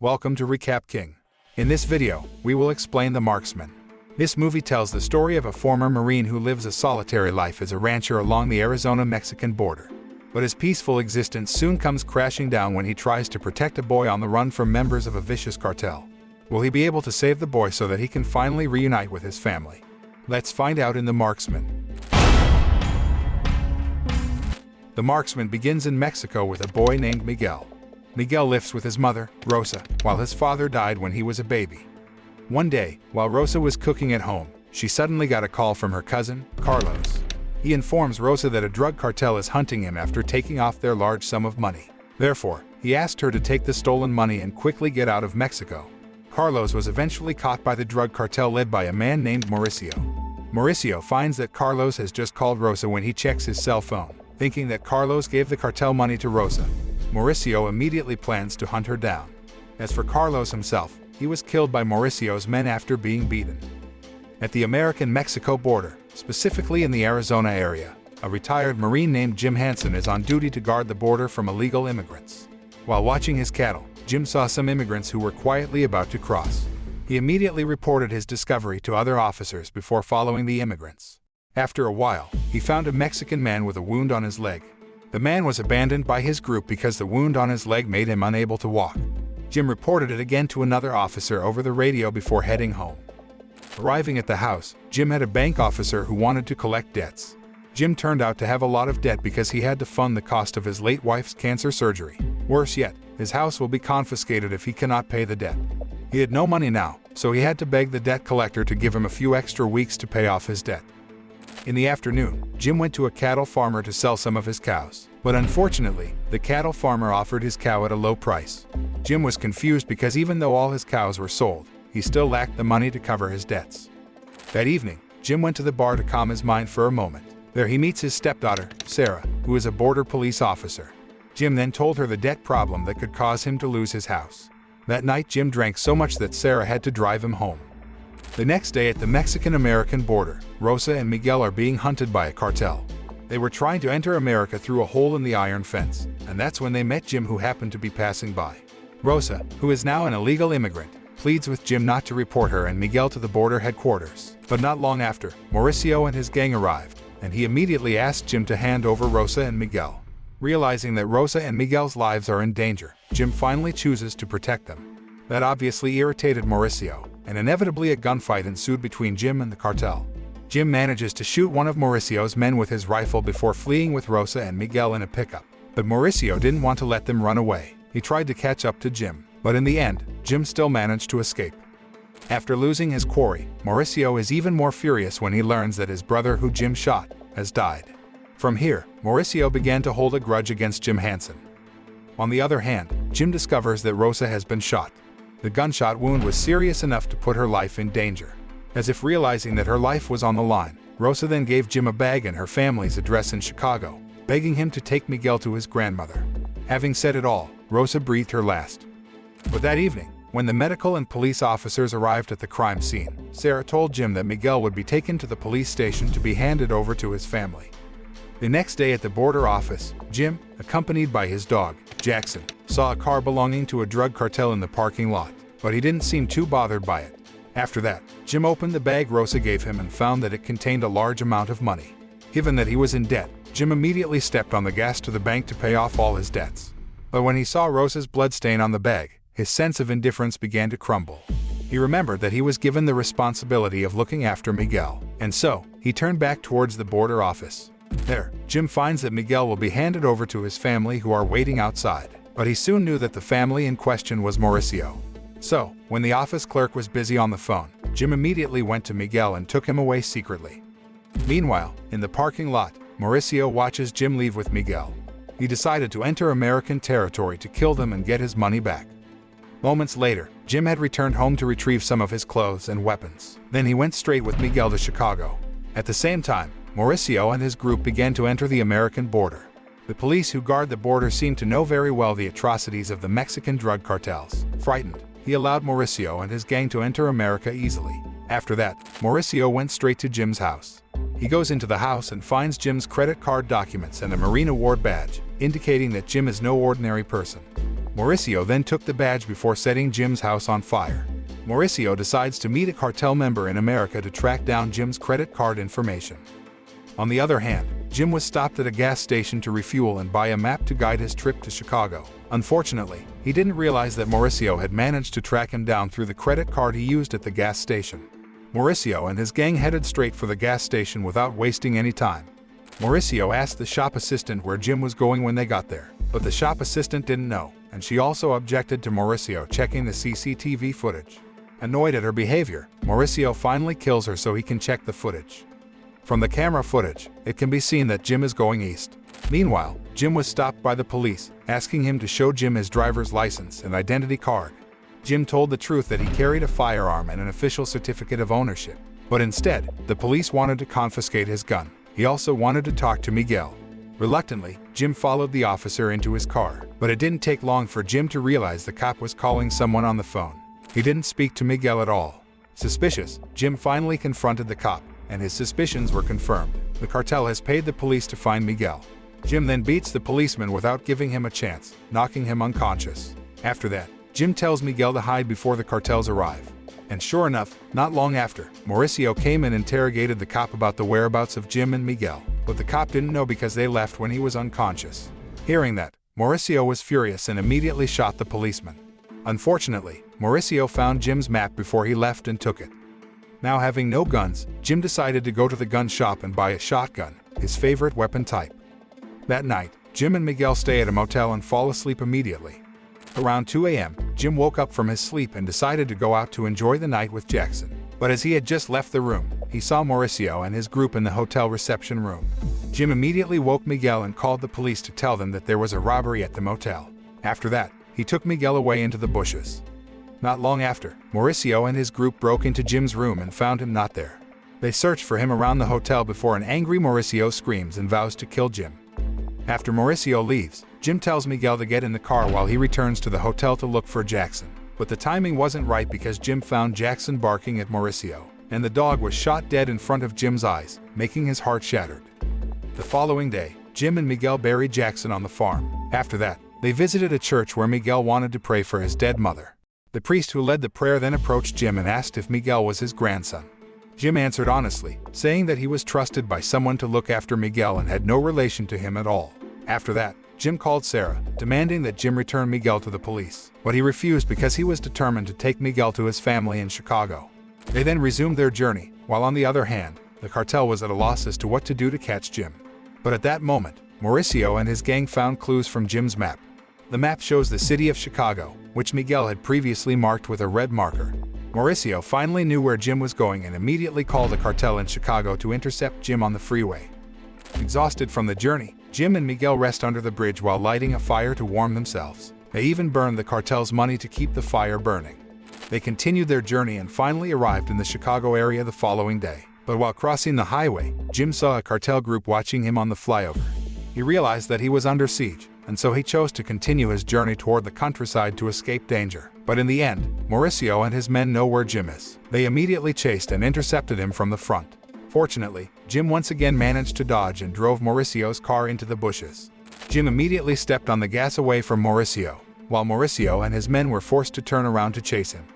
Welcome to Recap King. In this video, we will explain The Marksman. This movie tells the story of a former Marine who lives a solitary life as a rancher along the Arizona-Mexican border. But his peaceful existence soon comes crashing down when he tries to protect a boy on the run from members of a vicious cartel. Will he be able to save the boy so that he can finally reunite with his family? Let's find out in The Marksman. The Marksman begins in Mexico with a boy named Miguel. Miguel lives with his mother, Rosa, while his father died when he was a baby. One day, while Rosa was cooking at home, she suddenly got a call from her cousin, Carlos. He informs Rosa that a drug cartel is hunting him after taking off their large sum of money. Therefore, he asked her to take the stolen money and quickly get out of Mexico. Carlos was eventually caught by the drug cartel led by a man named Mauricio. Mauricio finds that Carlos has just called Rosa when he checks his cell phone, thinking that Carlos gave the cartel money to Rosa. Mauricio immediately plans to hunt her down. As for Carlos himself, he was killed by Mauricio's men after being beaten. At the American-Mexico border, specifically in the Arizona area, a retired Marine named Jim Hanson is on duty to guard the border from illegal immigrants. While watching his cattle, Jim saw some immigrants who were quietly about to cross. He immediately reported his discovery to other officers before following the immigrants. After a while, he found a Mexican man with a wound on his leg. The man was abandoned by his group because the wound on his leg made him unable to walk. Jim reported it again to another officer over the radio before heading home. Arriving at the house, Jim had a bank officer who wanted to collect debts. Jim turned out to have a lot of debt because he had to fund the cost of his late wife's cancer surgery. Worse yet, his house will be confiscated if he cannot pay the debt. He had no money now, so he had to beg the debt collector to give him a few extra weeks to pay off his debt. In the afternoon, Jim went to a cattle farmer to sell some of his cows. But unfortunately, the cattle farmer offered his cow at a low price. Jim was confused because even though all his cows were sold, he still lacked the money to cover his debts. That evening, Jim went to the bar to calm his mind for a moment. There he meets his stepdaughter, Sarah, who is a border police officer. Jim then told her the debt problem that could cause him to lose his house. That night, Jim drank so much that Sarah had to drive him home. The next day at the Mexican-American border, Rosa and Miguel are being hunted by a cartel. They were trying to enter America through a hole in the iron fence, and that's when they met Jim, who happened to be passing by. Rosa, who is now an illegal immigrant, pleads with Jim not to report her and Miguel to the border headquarters. But not long after, Mauricio and his gang arrived, and he immediately asked Jim to hand over Rosa and Miguel. Realizing that Rosa and Miguel's lives are in danger, Jim finally chooses to protect them. That obviously irritated Mauricio, and inevitably a gunfight ensued between Jim and the cartel. Jim manages to shoot one of Mauricio's men with his rifle before fleeing with Rosa and Miguel in a pickup. But Mauricio didn't want to let them run away. He tried to catch up to Jim, but in the end, Jim still managed to escape. After losing his quarry, Mauricio is even more furious when he learns that his brother, who Jim shot, has died. From here, Mauricio began to hold a grudge against Jim Hanson. On the other hand, Jim discovers that Rosa has been shot. The gunshot wound was serious enough to put her life in danger. As if realizing that her life was on the line, Rosa then gave Jim a bag and her family's address in Chicago, begging him to take Miguel to his grandmother. Having said it all, Rosa breathed her last. But that evening, when the medical and police officers arrived at the crime scene, Sarah told Jim that Miguel would be taken to the police station to be handed over to his family. The next day at the border office, Jim, accompanied by his dog, Jackson, saw a car belonging to a drug cartel in the parking lot, but he didn't seem too bothered by it. After that, Jim opened the bag Rosa gave him and found that it contained a large amount of money. Given that he was in debt, Jim immediately stepped on the gas to the bank to pay off all his debts. But when he saw Rosa's bloodstain on the bag, his sense of indifference began to crumble. He remembered that he was given the responsibility of looking after Miguel, and so, he turned back towards the border office. There, Jim finds that Miguel will be handed over to his family, who are waiting outside, but he soon knew that the family in question was Mauricio. So, when the office clerk was busy on the phone, Jim immediately went to Miguel and took him away secretly. Meanwhile, in the parking lot, Mauricio watches Jim leave with Miguel. He decided to enter American territory to kill them and get his money back. Moments later, Jim had returned home to retrieve some of his clothes and weapons. Then he went straight with Miguel to Chicago. At the same time, Mauricio and his group began to enter the American border. The police who guard the border seemed to know very well the atrocities of the Mexican drug cartels. Frightened, he allowed Mauricio and his gang to enter America easily. After that, Mauricio went straight to Jim's house. He goes into the house and finds Jim's credit card documents and a Marine Award badge, indicating that Jim is no ordinary person. Mauricio then took the badge before setting Jim's house on fire. Mauricio decides to meet a cartel member in America to track down Jim's credit card information. On the other hand, Jim was stopped at a gas station to refuel and buy a map to guide his trip to Chicago. Unfortunately, he didn't realize that Mauricio had managed to track him down through the credit card he used at the gas station. Mauricio and his gang headed straight for the gas station without wasting any time. Mauricio asked the shop assistant where Jim was going when they got there, but the shop assistant didn't know, and she also objected to Mauricio checking the CCTV footage. Annoyed at her behavior, Mauricio finally kills her so he can check the footage. From the camera footage, it can be seen that Jim is going east. Meanwhile, Jim was stopped by the police, asking him to show Jim his driver's license and identity card. Jim told the truth that he carried a firearm and an official certificate of ownership, but instead, the police wanted to confiscate his gun. He also wanted to talk to Miguel. Reluctantly, Jim followed the officer into his car, but it didn't take long for Jim to realize the cop was calling someone on the phone. He didn't speak to Miguel at all. Suspicious, Jim finally confronted the cop, and his suspicions were confirmed. The cartel has paid the police to find Miguel. Jim then beats the policeman without giving him a chance, knocking him unconscious. After that, Jim tells Miguel to hide before the cartels arrive. And sure enough, not long after, Mauricio came and interrogated the cop about the whereabouts of Jim and Miguel, but the cop didn't know because they left when he was unconscious. Hearing that, Mauricio was furious and immediately shot the policeman. Unfortunately, Mauricio found Jim's map before he left and took it. Now having no guns, Jim decided to go to the gun shop and buy a shotgun, his favorite weapon type. That night, Jim and Miguel stay at a motel and fall asleep immediately. Around 2 a.m., Jim woke up from his sleep and decided to go out to enjoy the night with Jackson. But as he had just left the room, he saw Mauricio and his group in the hotel reception room. Jim immediately woke Miguel and called the police to tell them that there was a robbery at the motel. After that, he took Miguel away into the bushes. Not long after, Mauricio and his group broke into Jim's room and found him not there. They searched for him around the hotel before an angry Mauricio screams and vows to kill Jim. After Mauricio leaves, Jim tells Miguel to get in the car while he returns to the hotel to look for Jackson. But the timing wasn't right because Jim found Jackson barking at Mauricio, and the dog was shot dead in front of Jim's eyes, making his heart shattered. The following day, Jim and Miguel buried Jackson on the farm. After that, they visited a church where Miguel wanted to pray for his dead mother. The priest who led the prayer then approached Jim and asked if Miguel was his grandson. Jim answered honestly, saying that he was trusted by someone to look after Miguel and had no relation to him at all. After that, Jim called Sarah, demanding that Jim return Miguel to the police, but he refused because he was determined to take Miguel to his family in Chicago. They then resumed their journey, while on the other hand, the cartel was at a loss as to what to do to catch Jim. But at that moment, Mauricio and his gang found clues from Jim's map. The map shows the city of Chicago, which Miguel had previously marked with a red marker. Mauricio finally knew where Jim was going and immediately called the cartel in Chicago to intercept Jim on the freeway. Exhausted from the journey, Jim and Miguel rest under the bridge while lighting a fire to warm themselves. They even burned the cartel's money to keep the fire burning. They continued their journey and finally arrived in the Chicago area the following day. But while crossing the highway, Jim saw a cartel group watching him on the flyover. He realized that he was under siege, and so he chose to continue his journey toward the countryside to escape danger. But in the end, Mauricio and his men know where Jim is. They immediately chased and intercepted him from the front. Fortunately, Jim once again managed to dodge and drove Mauricio's car into the bushes. Jim immediately stepped on the gas away from Mauricio, while Mauricio and his men were forced to turn around to chase him.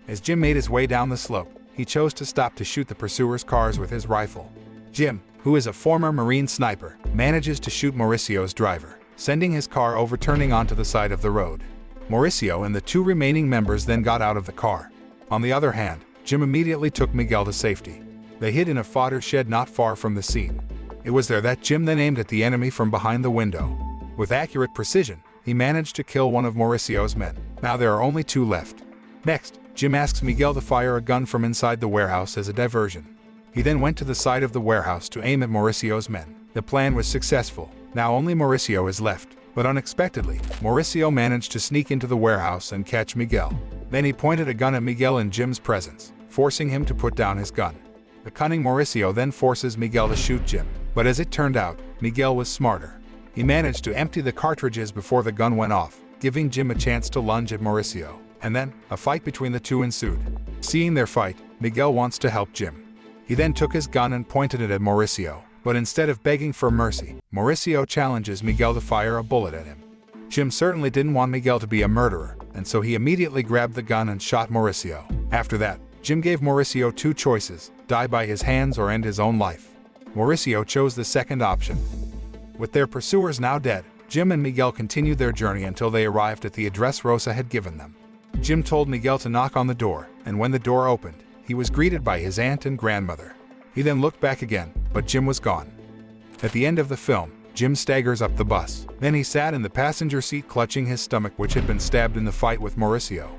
As Jim made his way down the slope, he chose to stop to shoot the pursuers' cars with his rifle. Jim, who is a former Marine sniper, manages to shoot Mauricio's driver, sending his car overturning onto the side of the road. Mauricio and the two remaining members then got out of the car. On the other hand, Jim immediately took Miguel to safety. They hid in a fodder shed not far from the scene. It was there that Jim then aimed at the enemy from behind the window. With accurate precision, he managed to kill one of Mauricio's men. Now there are only two left. Next, Jim asks Miguel to fire a gun from inside the warehouse as a diversion. He then went to the side of the warehouse to aim at Mauricio's men. The plan was successful. Now only Mauricio is left. But unexpectedly, Mauricio managed to sneak into the warehouse and catch Miguel. Then he pointed a gun at Miguel in Jim's presence, forcing him to put down his gun. The cunning Mauricio then forces Miguel to shoot Jim. But as it turned out, Miguel was smarter. He managed to empty the cartridges before the gun went off, giving Jim a chance to lunge at Mauricio. And then, a fight between the two ensued. Seeing their fight, Miguel wants to help Jim. He then took his gun and pointed it at Mauricio. But instead of begging for mercy, Mauricio challenges Miguel to fire a bullet at him. Jim certainly didn't want Miguel to be a murderer, and so he immediately grabbed the gun and shot Mauricio. After that, Jim gave Mauricio two choices: die by his hands or end his own life. Mauricio chose the second option. With their pursuers now dead, Jim and Miguel continued their journey until they arrived at the address Rosa had given them. Jim told Miguel to knock on the door, and when the door opened, he was greeted by his aunt and grandmother. He then looked back again, but Jim was gone. At the end of the film, Jim staggers up the bus. Then he sat in the passenger seat clutching his stomach, which had been stabbed in the fight with Mauricio.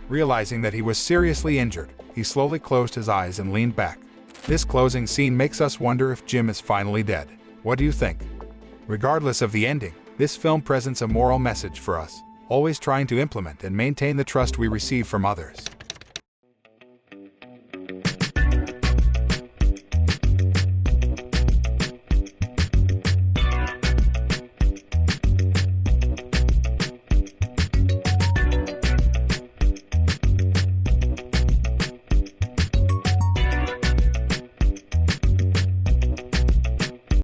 Realizing that he was seriously injured, he slowly closed his eyes and leaned back. This closing scene makes us wonder if Jim is finally dead. What do you think? Regardless of the ending, this film presents a moral message for us, always trying to implement and maintain the trust we receive from others.